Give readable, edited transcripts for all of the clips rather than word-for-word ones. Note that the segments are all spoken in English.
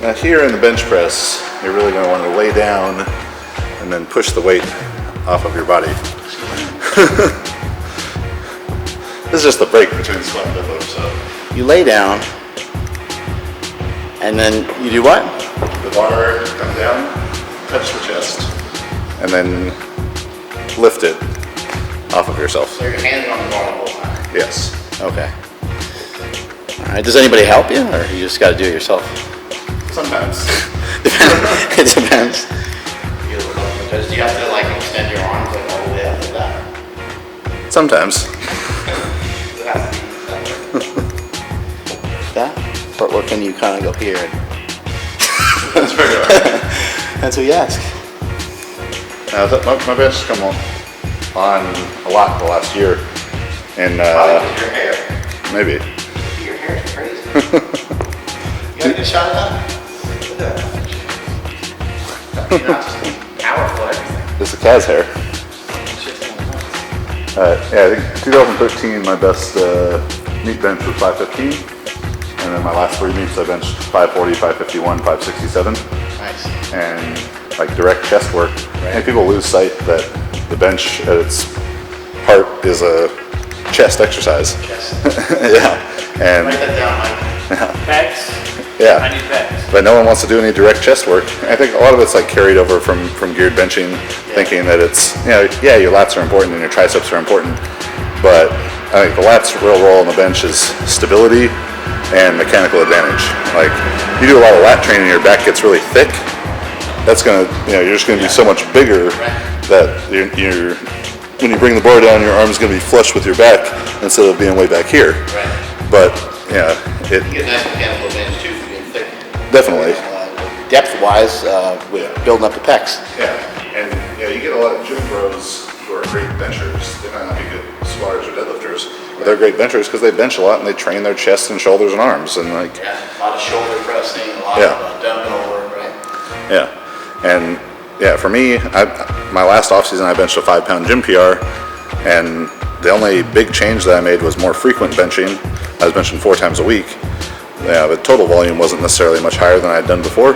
Now here in the bench press, you're really going to want to lay down and then push the weight off of your body. This is just the break between squat and deadlift. So You lay down, and then you do what? the bar comes down, touch the chest, and then lift it off of yourself. So your hands are on the bar the whole time. Yes. Okay. All right. Does anybody help you, or you just got to do it yourself? Sometimes. It depends. Do you have to like extend your arms like all the way up like that? Sometimes. That? Or can you kind of go here? That's very hard. That's what you ask. My bench has come on a lot the last year. And Your hair. maybe. Your hair is crazy. You got a good shot at that? Look at that. You're not just powerful at everything. This is Kaz hair. Yeah, I think 2013 my best meet bench was 515, and then my last 3 meets I benched 540, 551, 567. Nice. And like direct chest work. Right. And people lose sight that the bench at its heart is a chest exercise. Chest. Yeah. And write that down, Mike. Pecs. yeah. I need pecs. But no one wants to do any direct chest work. I think a lot of it's like carried over from geared benching, thinking that it's, yeah, your lats are important and your triceps are important, but I think the lats' real role on the bench is stability and mechanical advantage. Like, you do a lot of lat training, your back gets really thick. That's gonna, you're just gonna be so much bigger that you're when you bring the bar down, your arm's gonna be flush with your back instead of being way back here. Right. But yeah, You get nice mechanical advantage too for being thick. definitely. Depth-wise, with building up the pecs. Yeah, and you get a lot of gym bros who are great benchers. They might not be good squatters or deadlifters, but they're great benchers because they bench a lot and they train their chest and shoulders and arms and like. Yeah, a lot of shoulder pressing, a lot of dumbbell work, right? Yeah, and yeah, for me, my last off season I benched a 5-pound gym PR, and the only big change that I made was more frequent benching. I was benching 4 times a week. Yeah, the total volume wasn't necessarily much higher than I had done before,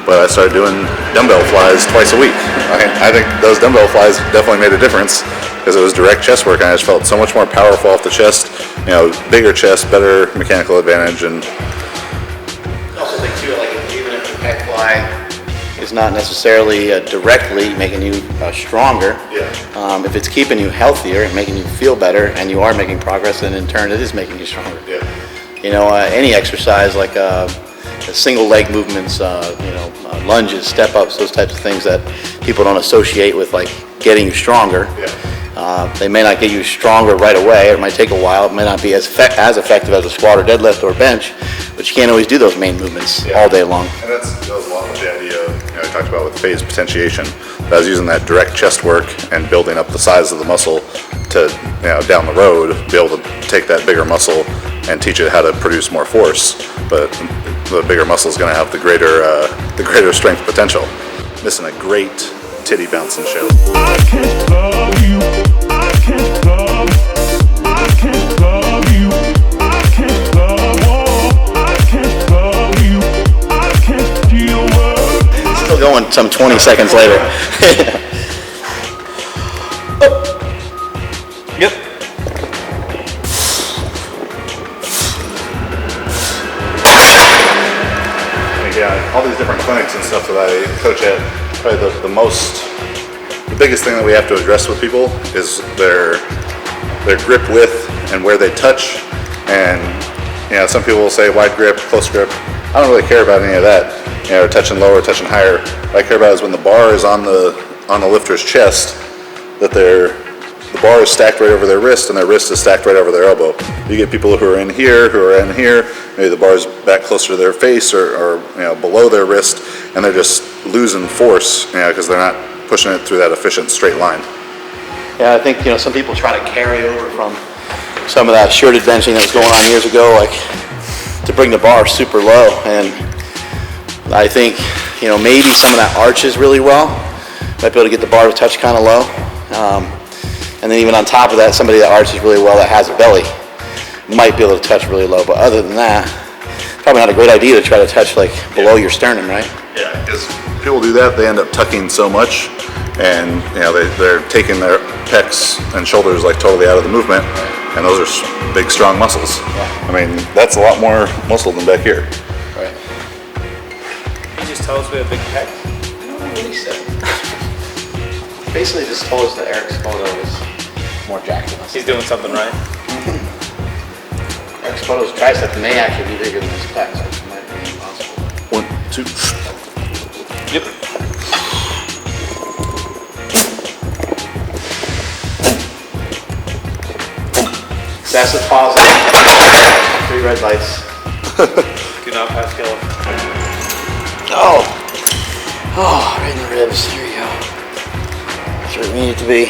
but I started doing dumbbell flies twice a week. I think those dumbbell flies definitely made a difference because it was direct chest work, and I just felt so much more powerful off the chest. Bigger chest, better mechanical advantage, and I also think too, like even if the pec fly is not necessarily directly making you stronger, if it's keeping you healthier and making you feel better, and you are making progress, then in turn it is making you stronger. yeah. Any exercise like single leg movements, lunges, step ups, those types of things that people don't associate with like getting you stronger. They may not get you stronger right away. It might take a while. It may not be as effective as a squat or deadlift or bench, but you can't always do those main movements all day long. And that goes along with the idea I talked about with phase potentiation. I was using that direct chest work and building up the size of the muscle to, down the road, be able to take that bigger muscle and teach it how to produce more force. But the bigger muscle is going to have the greater strength potential. Missing a great titty bouncing show. I can't love you. I can't love. I can't love you. I can't love. Oh, I can't love you. I can't feel love. Still going some 20 seconds later. Yep. Yeah, all these different clinics and stuff that I coach at, probably the biggest thing that we have to address with people is their grip width and where they touch. And some people will say wide grip, close grip. I don't really care about any of that. Touching lower, touching higher. What I care about is when the bar is on the lifter's chest, that the bar is stacked right over their wrist and their wrist is stacked right over their elbow. You get people who are in here, maybe the bar is back closer to their face or below their wrist, and they're just losing force because they're not pushing it through that efficient straight line. Yeah, I think some people try to carry over from some of that shirted benching that was going on years ago, like to bring the bar super low. And I think maybe some of that arches really well. Might be able to get the bar to touch kind of low. And then even on top of that, somebody that arches really well that has a belly might be able to touch really low. But other than that, probably not a great idea to try to touch like below your sternum, right? Yeah, because people do that, they end up tucking so much, and they're taking their pecs and shoulders like totally out of the movement, and those are big, strong muscles. Yeah. I mean, that's a lot more muscle than back here. Right. You just tell us we have big pecs. I don't know what he said. Basically, just told us that Eric's photo is more jacked than us. He's doing something right. Eric's photo's tricep may actually be bigger than his pecs, which might be impossible. 1, 2. Yep. Excessive pausing. 3 red lights. Do not pass go. Oh, right in the ribs. Here we go. That's where we need it to be.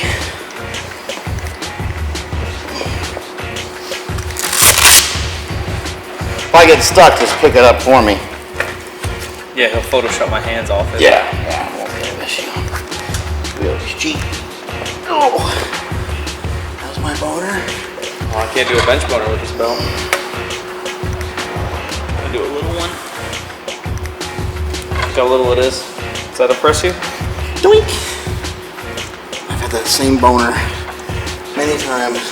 If I get stuck, just pick it up for me. Yeah, he'll Photoshop my hands off it. Yeah, I won't be an issue. We'll just cheat. Oh, that was my boner. Oh, I can't do a bench motor with this belt. I'll do a little one. Look how little it is. Does that impress you? Doink. I've had that same boner many times.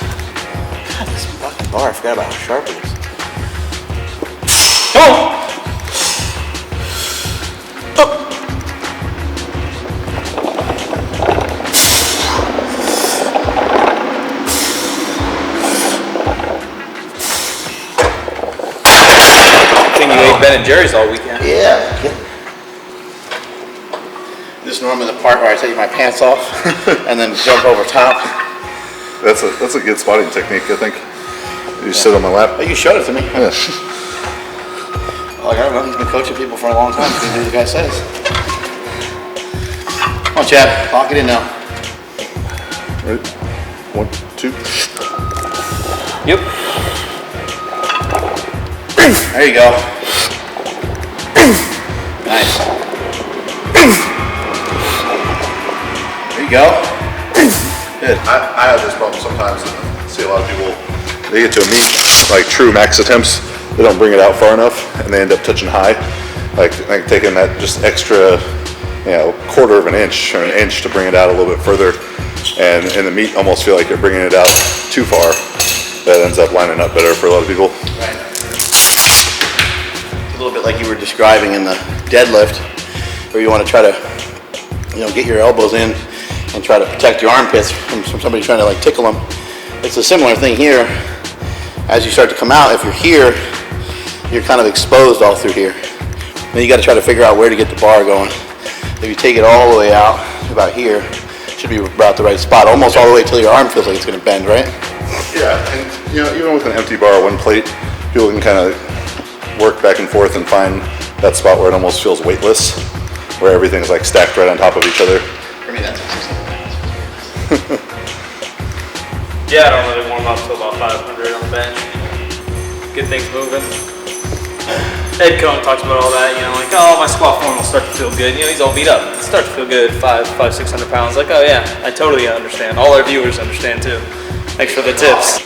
God, this fucking bar, I forgot about how sharp it is. Oh! You ate Ben and Jerry's all weekend. Yeah. This is normally the part where I take my pants off and then jump over top. That's a good spotting technique, I think. You sit on my lap. Oh, you showed it to me. Yeah. Oh, I don't know. He's been coaching people for a long time. He can do what the guy says. Come on, Chad. Lock it in now. Right. 1, 2. Yep. There you go. Nice. There you go. Good. I have this problem sometimes. I see a lot of people, they get to a meet, like true max attempts, they don't bring it out far enough, and they end up touching high. Like taking that just extra, quarter of an inch or an inch to bring it out a little bit further, and in the meet almost feel like you're bringing it out too far. That ends up lining up better for a lot of people. Right. A little bit like you were describing in the deadlift, where you want to try to, get your elbows in and try to protect your armpits from somebody trying to like tickle them. It's a similar thing here. As you start to come out, if you're here, you're kind of exposed all through here. Then you got to try to figure out where to get the bar going. If you take it all the way out about here, it should be about the right spot, almost all the way till your arm feels like it's going to bend, right? Yeah, and even with an empty bar, one plate, people can kind of work back and forth and find that spot where it almost feels weightless, where everything's like stacked right on top of each other. For me, that's 600 pounds. Yeah, I don't really warm up till about 500 on the bench. Get things moving. Ed Cohn talks about all that, like, oh, my squat form will start to feel good. He's all beat up. It starts to feel good, 600 pounds. Like, oh yeah, I totally understand. All our viewers understand too. Thanks for the tips.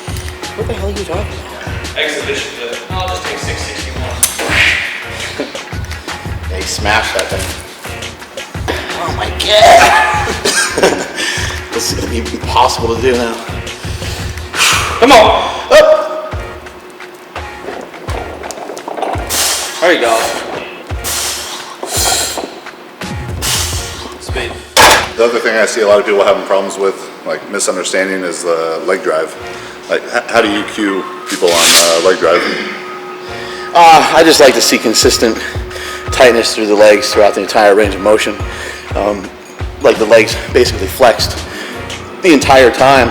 What the hell are you talking about? Exhibition to, I'll just take 661. Yeah, he smashed that thing. Oh my god! This is gonna be impossible to do now. Come on! Up! There you go. Speed. The other thing I see a lot of people having problems with, like misunderstanding, is the leg drive. Like, how do you cue people on leg drive? I just like to see consistent tightness through the legs throughout the entire range of motion. Like the legs basically flexed the entire time.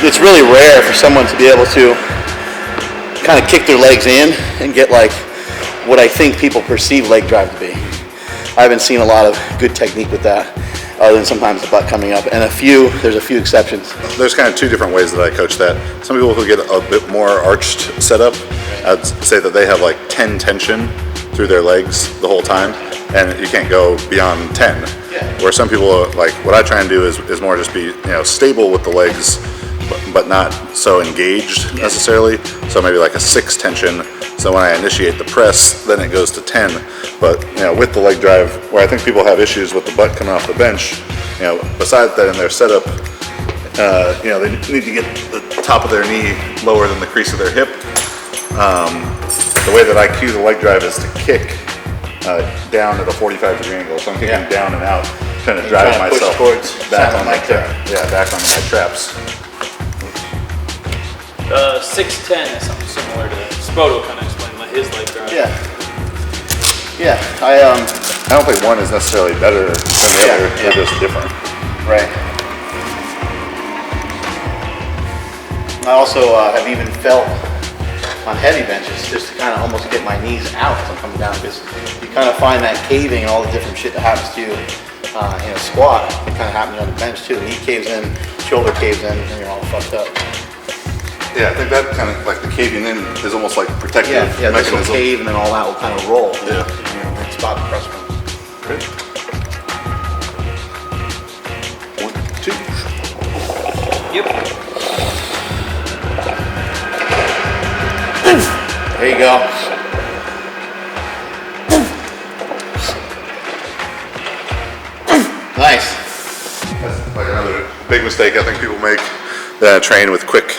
It's really rare for someone to be able to kind of kick their legs in and get like what I think people perceive leg drive to be. I haven't seen a lot of good technique with that, other than sometimes the butt coming up, and there's a few exceptions. There's kind of two different ways that I coach that. Some people who get a bit more arched setup, I'd say that they have like 10 tension through their legs the whole time, and you can't go beyond 10. Yeah. Where some people, like what I try and do is more just be stable with the legs, but not so engaged necessarily. So maybe like a 6 tension. So when I initiate the press, then it goes to 10. But with the leg drive, where I think people have issues with the butt coming off the bench, besides that in their setup, they need to get the top of their knee lower than the crease of their hip. The way that I cue the leg drive is to kick down at a 45-degree angle. So I'm kicking down and out, trying to drive myself back on my back onto my traps. 610 is something similar to that. Spoto kind of explained his leg drive. Yeah. I don't think one is necessarily better than the other. They're just different. Right. I also have even felt on heavy benches just to kind of almost get my knees out as I'm coming down, because you kind of find that caving and all the different shit that happens to you in a squat. It kind of happens on the bench too. Knee caves in, shoulder caves in, and you're all fucked up. Yeah, I think that kind of like the caving in is almost like a protective Yeah, this will mechanism. cave and then all that will kind of roll. Yeah. And spot the press from. Great. 1, 2. Yep. There you go. Nice. That's like another big mistake I think people make. Train with quick,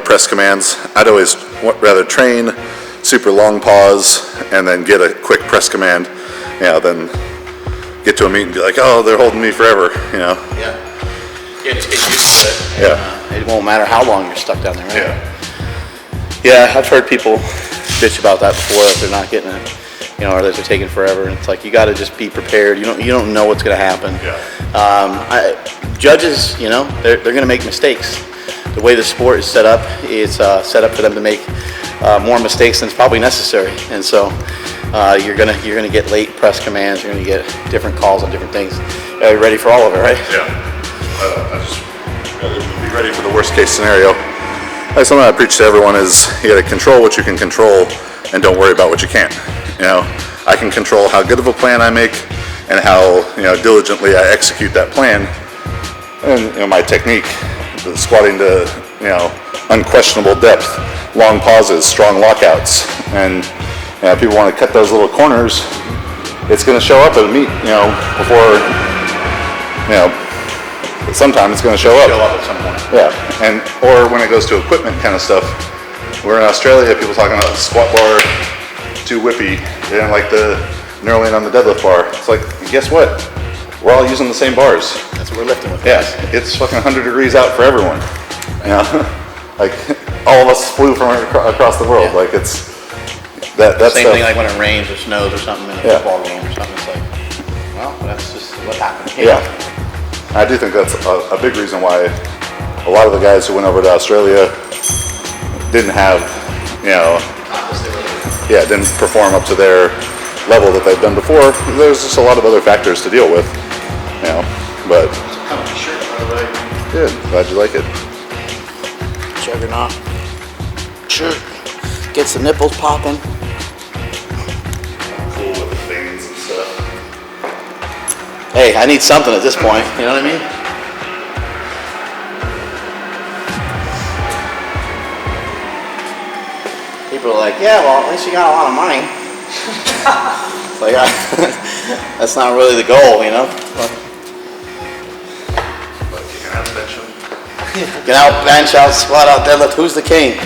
press commands. I'd always rather train super long pause and then get a quick press command, than get to a meet and be like, oh, they're holding me forever, Yeah, just get used to it. It won't matter how long you're stuck down there, right? Yeah, I've heard people bitch about that before, if they're not getting it, or that they're taking forever. And it's like, you got to just be prepared. You don't know what's going to happen. Judges, they're going to make mistakes. The way the sport is set up, it's set up for them to make more mistakes than is probably necessary. And so you're gonna get late press commands. You're gonna get different calls on different things. Are you ready for all of it, right? I just rather be ready for the worst case scenario. Something I preach to everyone is you got to control what you can control and don't worry about what you can't. I can control how good of a plan I make and how diligently I execute that plan, and my technique, the squatting to unquestionable depth, long pauses, strong lockouts, and people want to cut those little corners. It's going to show up at a meet, before sometime it's going to show up. At some point. Yeah, or when it goes to equipment kind of stuff. We're in Australia, people talking about squat bar too whippy. They didn't like the knurling on the deadlift bar. It's like, guess what? We're all using the same bars. That's what we're lifting with. Yeah, it's fucking 100 degrees out for everyone. Like all of us flew from across the world. Like it's that Same stuff. thing like when it rains or snows or something in a football game or something. It's like, well, that's just what happened. Yeah. I do think that's a big reason why a lot of the guys who went over to Australia didn't have, didn't perform up to their level that they've done before. There's just a lot of other factors to deal with, but good, glad you like it. Juggernaut. Sure. Gets the nipples popping. Cool with the veins and stuff. Hey, I need something at this point, you know what I mean? People are like, yeah, well, at least you got a lot of money. It's like, that's not really the goal, But You can have bench them. get out, bench out, squat out, deadlift. Who's the king?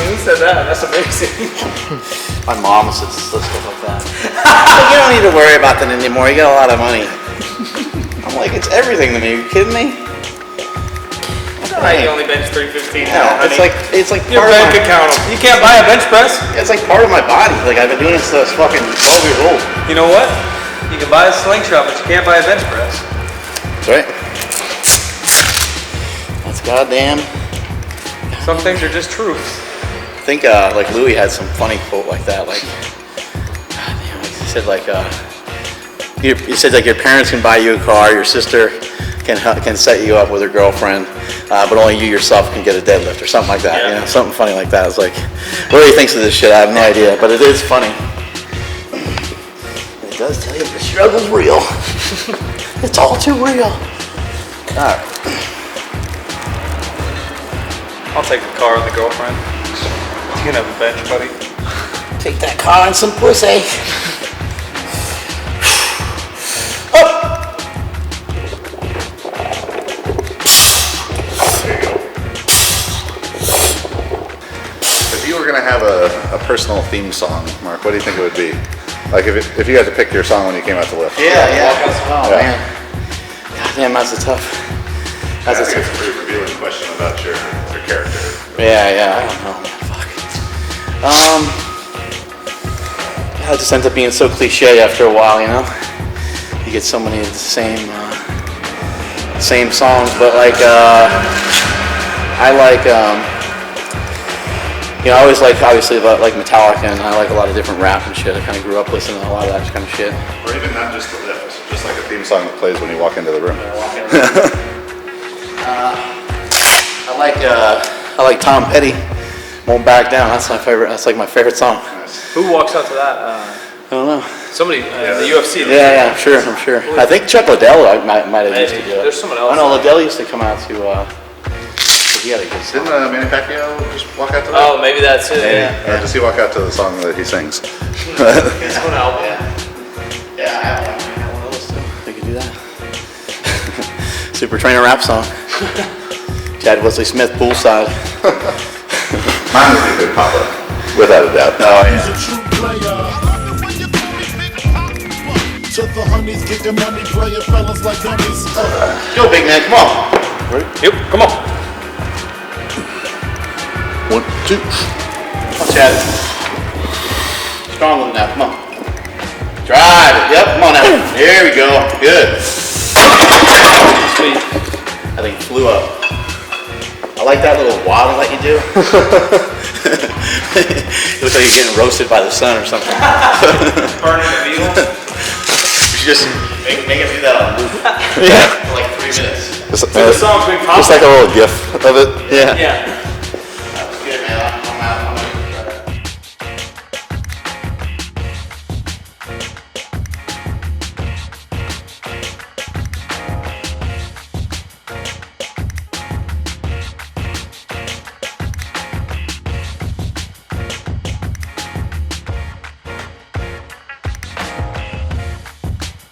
Who said that? That's amazing. My mom says stuff like that. Like, you don't need to worry about that anymore. You got a lot of money. I'm like, it's everything to me. Are you kidding me? Alright, you only bench 315 Yeah, now, honey. it's like Your part of bank my, account. You can't buy a bench press. it's like part of my body. Like I've been doing it since I was fucking 12 years old. You know what? You can buy a slingshot, but you can't buy a bench press. That's right. That's goddamn. Some things are just truth. I think like Louis had some funny quote like that. Like, goddamn, he said like, he said like your parents can buy you a car, your sister can set you up with her girlfriend, but only you yourself can get a deadlift or something like that. Yeah. Something funny like that. It's like, what he thinks of this shit, I have no idea, but it is funny. It does tell you the struggle's real. It's all too real. All right. I'll take the car with the girlfriend. You can have a bench, buddy. Take that car and some pussy. If you were gonna have a personal theme song, Mark, what do you think it would be? Like if you had to pick your song when you came out to lift. Yeah. Oh, Yeah. man. God damn, that's a tough. I think it's a pretty revealing question about your character. Yeah, I don't know, man. Fuck. Yeah, it just ends up being so cliche after a while, you know? You get so many of the same songs, but like, I like, you know, I always like, obviously, like Metallica, and I like a lot of different rap and shit. I kind of grew up listening to a lot of that kind of shit. Or even not just the lift, just like a theme song that plays when you walk into the room. I like Tom Petty, Won't Back Down. That's my favorite. That's like my favorite song. Who walks out to that? I don't know. Somebody in the UFC. Yeah, I'm sure. I think Chuck Liddell might have used to do it. There's someone else. I know Liddell used to come out to. He had a good song. Didn't Manny Pacquiao just walk out to that? Oh, maybe that's it. Or does he walk out to the song that he sings? His own album. Yeah, I have one of those too. We could do that. Super Trainer rap song. Chad Wesley Smith, poolside. Mine would be Big Papa, without a doubt. Oh yeah. He's a true player. To the honeys, get the money, player fellas like dummies. Go, big man, come on. Yep, come on. 1, 2. Come on, Chad. Stronger than that, come on. Drive it, yep, come on now. There we go, good. Sweet. I think it flew up. I like that little waddle that you do. It looks like you're getting roasted by the sun or something. Burning the beetle. You should just make it do that on loop. Yeah. For like 3 minutes. Just The song Big Papa. like a little gif of it. Yeah. Yeah.